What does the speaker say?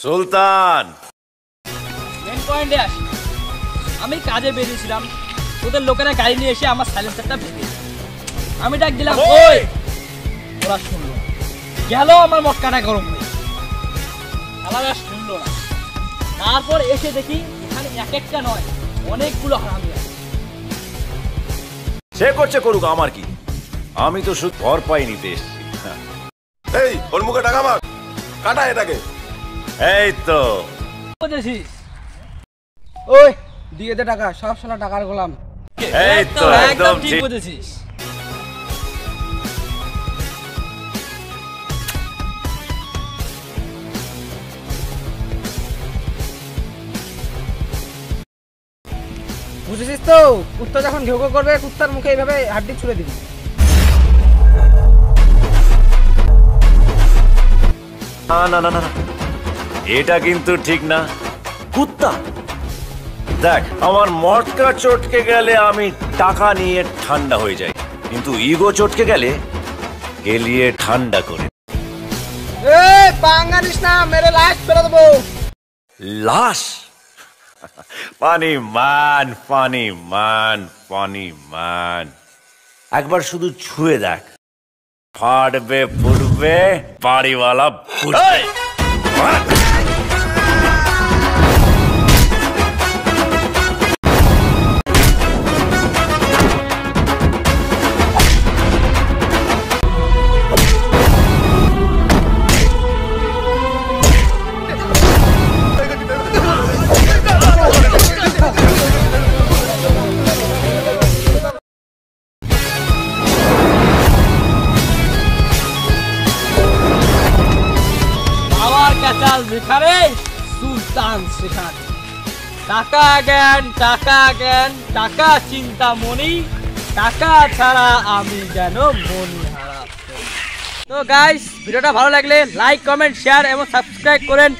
সুলতান main পয়েন্টে আসি। আমি কাজে বেরিয়েছিলাম, ওদের লোকেরা গাড়ি নিয়ে এসে আমার সাইলেন্সারটা ভেঙে, আমি ডাক দিলাম ওই, ওরা শুনলো, গেল আমার মটকাটা গরম হয়ে, আলাদা শুনলো না। তারপর এসে দেখি এখানে এক একটা নয় অনেকগুলো হারামি আছে। সে করছে করুক, আমার কি, আমি তো শুধু ঘর পাই নিতে এসছি। এই ওর মুখে টাকা মার, কাটা এটাকে। এই তো বুঝেছিস? ওই দিয়ে দে টাকা, সব শালা টাকার গোলাম। এই তো একদম ঠিক ঠিক বুঝেছিস। বুঝেছিস তো, কুত্তা যখন ঘেউ ঘেউ করবে কুত্তার মুখে এইভাবে হাড্ডি ছুঁড়ে দিবি। না না না না, এটা কিন্তু ঠিক না। কুত্তা দেখ, আমার মটকা চটকে গেলে আমি টাকা নিয়ে ঠান্ডা হয়ে যাই, কিন্তু ইগো চটকে গেলে গেলিয়ে ঠান্ডা করে। এই বাঙালিস না, মেরে লাশ ফেলে দেবো। লাশ? পানি মান, পানি মান, পানি মান। একবার শুধু ছুঁয়ে দেখ, ফাটবে ফুটবে বাড়িওয়ালা ফুটবে। যেখানে সুলতান সেখানে টাকা জ্ঞান, টাকা জ্ঞান, টাকা চিন্তামণি, টাকা ছাড়া আমি যেন মনি হারা। তো গাইস, ভিডিওটা ভালো লাগলে লাইক, কমেন্ট, শেয়ার এবং সাবস্ক্রাইব করেন।